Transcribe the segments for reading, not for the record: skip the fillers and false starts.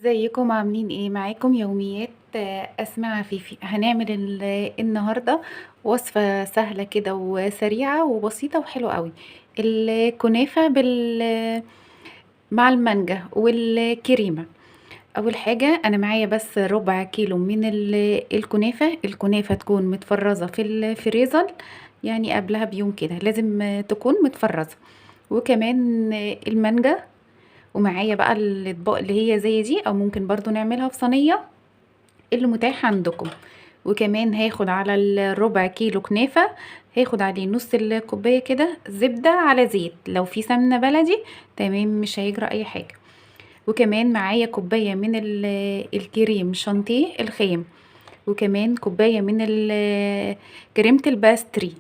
ازيكم عاملين ايه؟ معاكم يوميات اسماء عفيفي. هنعمل النهارده وصفه سهله كده وسريعه وبسيطه وحلوه قوي. الكنافه مع المانجا والكريمه. اول حاجه انا معايا بس ربع كيلو من الكنافه تكون متفرزه في الفريزر، يعني قبلها بيوم كده لازم تكون متفرزه. وكمان المانجا. ومعايا بقى الاطباق اللي هي زي دي، او ممكن برضو نعملها في صينية اللي متاح عندكم. وكمان هاخد على الربع كيلو كنافة، هاخد عليه نص الكوباية كده زبدة على زيت، لو في سمنة بلدي تمام مش هيجرى اي حاجة. وكمان معايا كوباية من الكريم شانتيه الخام. وكمان كوباية من كريمة الباستري.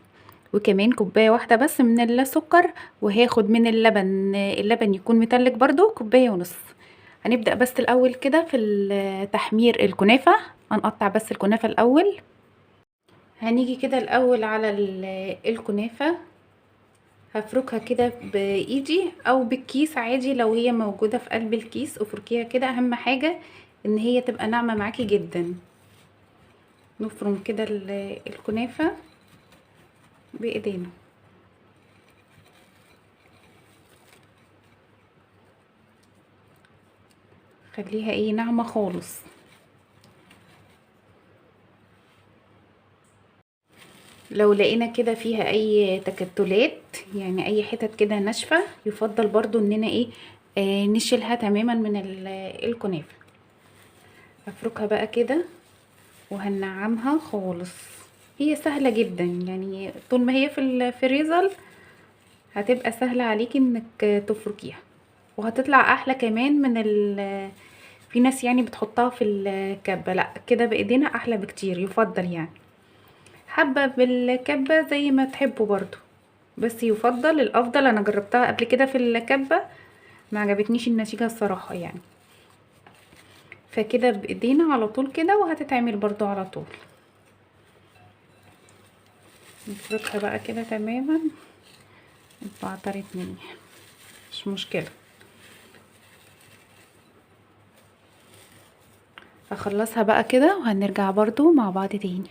وكمان كوباية واحدة بس من السكر. وهاخد من اللبن يكون متلج برضو كوباية ونص. هنبدأ بس الأول كده في تحمير الكنافة. هنقطع بس الكنافة الأول. هنيجي كده الأول على الكنافة. هفركها كده بإيدي أو بالكيس عادي، لو هي موجودة في قلب الكيس افركيها كده. أهم حاجة إن هي تبقى ناعمة معاكي جدا. نفرم كده الكنافة بإيدينا. خليها ايه ناعمة خالص. لو لقينا كده فيها اي تكتلات، يعني اي حتت كده ناشفة، يفضل برضو اننا ايه نشيلها تماما من الكنافة. افركها بقى كده وهنعمها خالص. هي سهلة جدا، يعني طول ما هي في الفريزر هتبقى سهلة عليكي انك تفركيها. وهتطلع احلى كمان من في ناس يعني بتحطها في الكبة، لا كده بايدينا احلى بكتير يفضل يعني. حبة بالكبة زي ما تحبوا برضو، بس يفضل الافضل. انا جربتها قبل كده في الكبة ما عجبتنيش النتيجة الصراحة يعني. فكده بايدينا على طول كده، وهتتعمل برضو على طول. نفركها بقى كده تماما. اتبعترت مني مش مشكلة. هخلصها بقى كده وهنرجع برضو مع بعض تاني.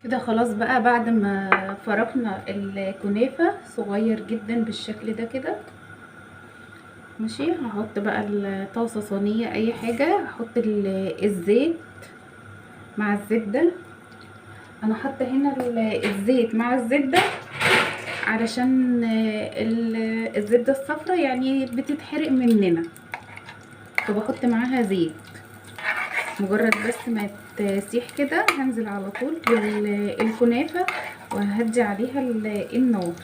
كده خلاص بقى بعد ما فركنا الكنافة صغير جدا بالشكل ده كده. ماشي، هحط بقى الطاسة صينية اي حاجة. هحط الزيت مع الزبدة. انا حاطة هنا الزيت مع الزبدة علشان الزبدة الصفرا يعني بتتحرق مننا، فبحط معاها زيت. مجرد بس ما تسيح كده هنزل على طول بالكنافة وهدي عليها النار.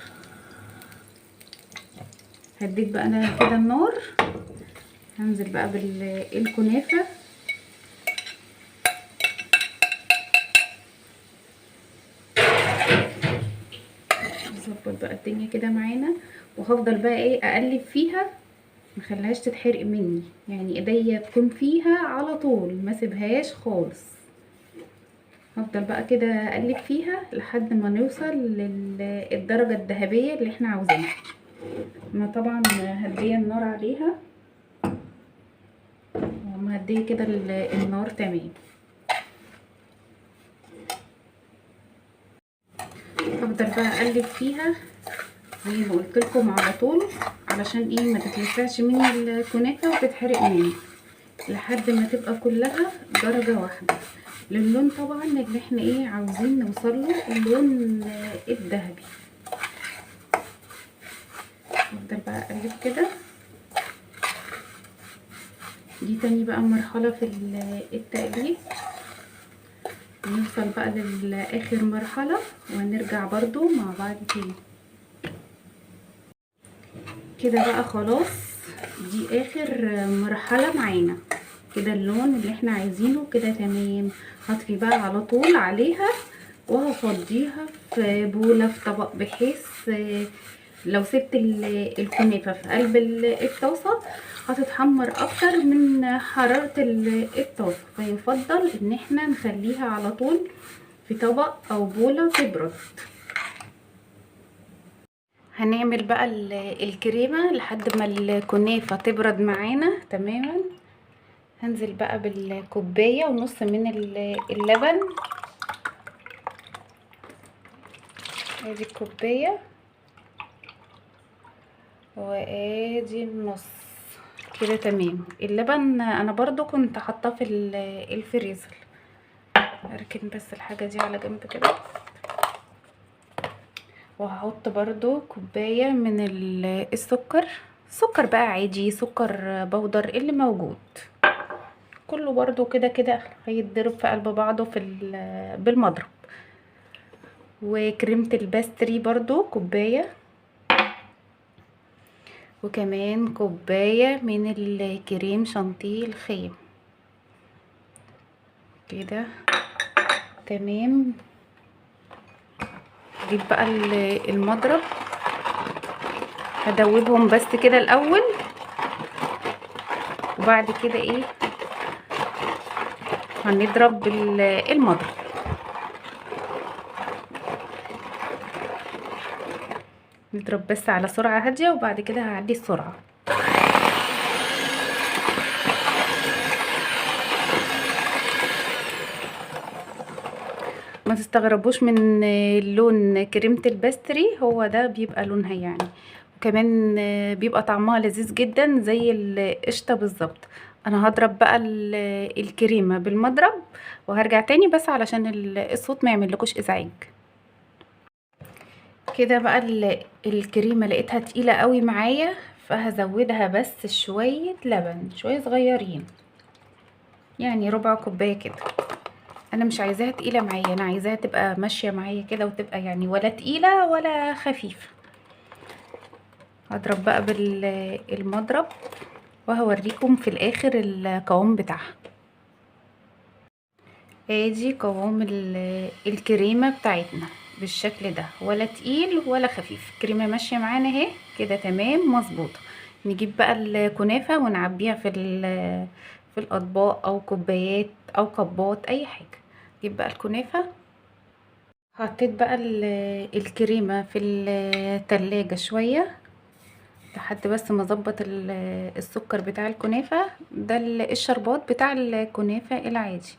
هديت بقى انا كده النار. هنزل بقى بالكنافة. نظبط بقى الدنيا كده معانا، وهفضل بقى ايه اقلب فيها، مخليهاش تتحرق مني، يعني ايديا تكون فيها على طول ما سيبهاش خالص. هفضل بقى كده اقلب فيها لحد ما نوصل للدرجة الذهبية اللي احنا عاوزينها. انا طبعا هديه النار عليها، ومهديه كده النار تمام. هفضل بقى اقلب فيها زي ما قلت لكم على طول، علشان ايه ما تتلسعش مني الكنافه وتتحرق مني، لحد ما تبقى كلها درجه واحده. للون طبعا اللي احنا ايه عاوزين نوصل له، اللون الذهبي. افضل بقى اقلب كده. دي تاني بقى مرحله في التقليب. نوصل بقى لاخر مرحله وهنرجع برضو مع بعض تاني. كده بقى خلاص، دي اخر مرحلة معانا. كده اللون اللي احنا عايزينه كده تمام. هطفي بقى على طول عليها وهفضيها في بولة في طبق، بحيث لو سبت الكنافة في قلب الطاسة هتتحمر اكتر من حرارة الطاسة، فيفضل ان احنا نخليها على طول في طبق او بولة تبرد. هنعمل بقى الكريمة لحد ما الكنافة تبرد معانا تماما. هنزل بقى بالكوبايه ونص من اللبن. ادي الكوبايه وادي النص كده تمام. اللبن انا برضو كنت حاطاه في الفريزر. اركن بس الحاجه دي على جنب كده، وهحط برضو كوبايه من السكر. سكر بقى عادي، سكر بودر اللي موجود كله برضو كده كده هيتضرب في قلب بعضه بالمضرب. وكريمه الباستري برضو كوبايه، وكمان كوبايه من الكريم شانتيه الخام كده تمام. اجيب بقى المضرب، هدوبهم بس كده الاول، وبعد كده ايه هنضرب المضرب. نضرب بس على سرعة هادية، وبعد كده هعلي السرعة. ما تستغربوش من لون كريمة الباستري، هو ده بيبقى لونها يعني. وكمان بيبقى طعمها لذيذ جدا زي القشطة بالظبط. انا هضرب بقى الكريمة بالمضرب وهرجع تاني بس علشان الصوت ما يعملكوش ازعاج. كده بقى الكريمة لقيتها تقيلة قوي معايا، فهزودها بس شوية لبن، شوية صغيرين، يعني ربع كوباية كده. انا مش عايزاها تقيلة معايا، انا عايزاها تبقى ماشية معايا كده، وتبقى يعني ولا تقيلة ولا خفيفة. هضرب بقى بالمضرب وهوريكم في الاخر القوام بتاعها. ادي قوام الكريمة بتاعتنا بالشكل ده، ولا تقيل ولا خفيف، كريمة ماشية معانا اهي كده تمام مظبوطة. نجيب بقى الكنافة ونعبيها في الاطباق او كوبايات او كبات اي حاجة. نجيب بقى الكنافة. حطيت بقى الكريمة في التلاجة شوية لحد بس ما اظبط السكر بتاع الكنافة ده، الشربات بتاع الكنافة العادي.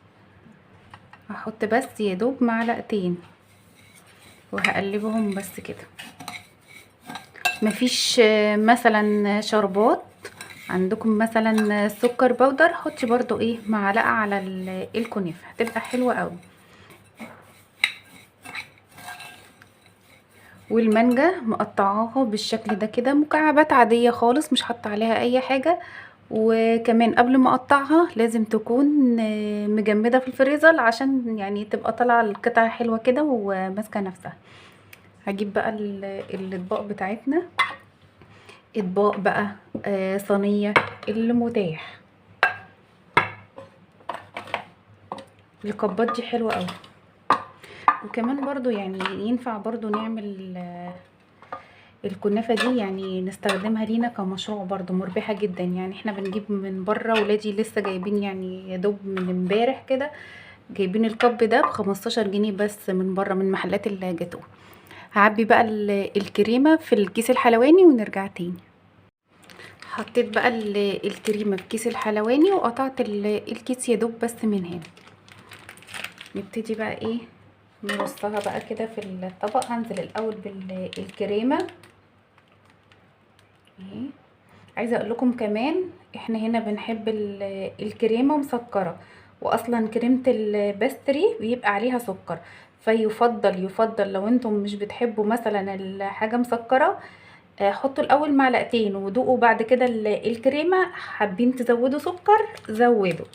هحط بس يا دوب معلقتين وهقلبهم بس كده. مفيش مثلا شربات عندكم مثلا سكر بودر، حطي برضو ايه معلقة على الكنافة هتبقى حلوة قوي. والمانجا مقطعاها بالشكل ده كده مكعبات عادية خالص، مش حاطه عليها اي حاجة. وكمان قبل ما اقطعها لازم تكون مجمدة في الفريزر عشان يعني تبقى طالعة القطعة حلوة كده وماسكة نفسها. هجيب بقى الاطباق بتاعتنا، اطباق بقى صينية المتاح. الكبات دي حلوة قوي. وكمان برضو يعني ينفع برضو نعمل الكنافة دي، يعني نستخدمها لينا كمشروع برضو مربحة جدا. يعني احنا بنجيب من بره، ولادي لسه جايبين يعني يدوب من امبارح كده، جايبين الكب ده ب15 جنيه بس من بره من محلات الجاتوه. هعبي بقى الكريمة في الكيس الحلواني ونرجع تاني. حطيت بقى الكريمة في كيس الحلواني وقطعت الكيس يدوب بس من هنا. نبتدي بقى ايه نرصها بقى كده في الطبق. هنزل الاول بالكريمة اهي. عايزه اقول لكم كمان احنا هنا بنحب الكريمه مسكره، واصلا كريمه الباستري بيبقى عليها سكر. يفضل لو انتم مش بتحبوا مثلا الحاجه مسكره، حطوا الاول معلقتين ودوقوا بعد كده الكريمه. حابين تزودوا سكر زودوا.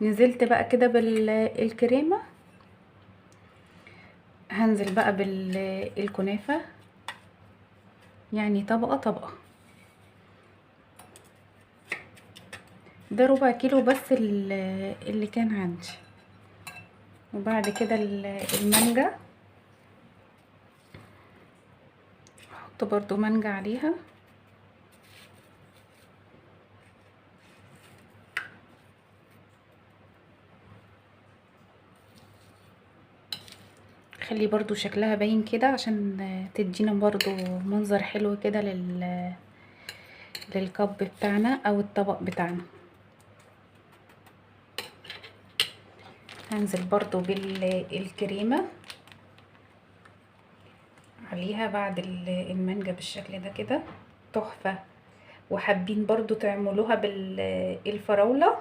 نزلت بقى كده بالكريمه. هنزل بقى بالكنافه يعني طبقه طبقه. ده ربع كيلو بس اللي كان عندي. وبعد كده المانجا، احط برضو مانجا عليها. خلي برضو شكلها باين كده عشان تدينا برضو منظر حلو كده للكب بتاعنا او الطبق بتاعنا. هنزل برضو بالكريمة عليها بعد المانجا بالشكل ده كده، تحفة. وحابين برضو تعملوها بالفراولة،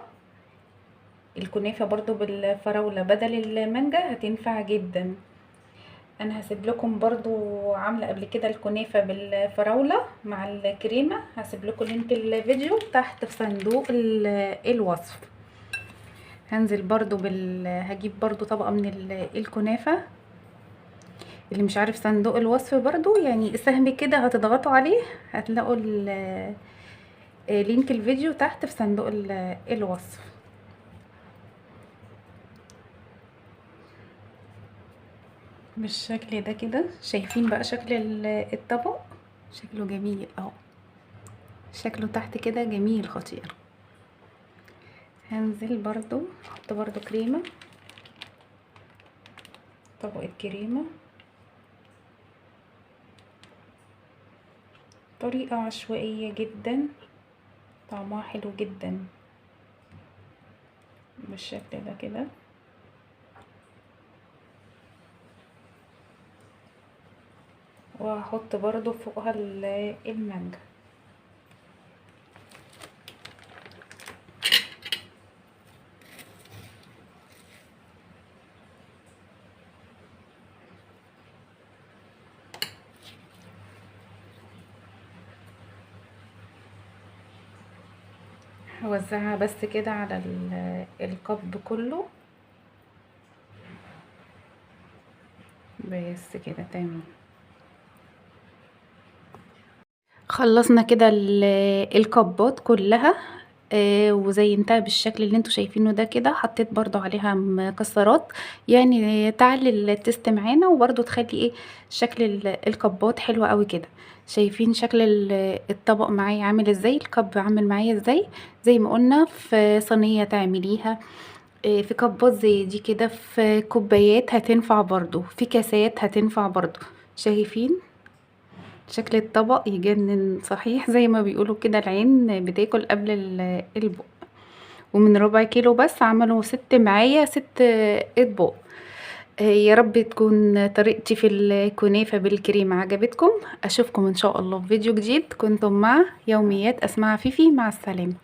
الكنافة برضو بالفراولة بدل المانجا هتنفع جدا. انا هسيب لكم برضو عاملة قبل كده الكنافة بالفراولة مع الكريمة، هسيب لكم لينك الفيديو تحت في صندوق الوصف. هنزل برضو هجيب برضو طبقة من الكنافة. اللي مش عارف صندوق الوصف برضو يعني سهم كده هتضغطوا عليه هتلاقوا لينك الفيديو تحت في صندوق الوصف. بالشكل ده كده، شايفين بقى شكل الطبق؟ شكله جميل اهو، شكله تحت كده جميل خطير. هنزل برضو احط برضو كريمة، طبقة كريمة، طريقة عشوائية جدا طعمها حلو جدا بالشكل ده كده. وهحط برضو فوقها المانجا. هوزعها بس كده على الكب كله، بس كده تمام. خلصنا كده الكبات كلها، وزينتها بالشكل اللي انتوا شايفينه ده كده. حطيت برضو عليها مكسرات يعني تعلي التست معانا، وبرضو تخلي ايه شكل الكبات حلو قوي كده. شايفين شكل الطبق معايا عامل ازاي، الكب عامل معايا ازاي. زي ما قلنا في صينية تعمليها، في كبات زي دي كده، في كوبايات هتنفع برضو، في كاسات هتنفع برضو. شايفين شكل الطبق يجنن صحيح، زي ما بيقولوا كده العين بتاكل قبل البق. ومن ربع كيلو بس عملوا معايا 6 اطباق. يا رب تكون طريقتي في الكنافة بالكريمة عجبتكم. اشوفكم ان شاء الله في فيديو جديد. كنتم مع يوميات اسماء عفيفي، مع السلامة.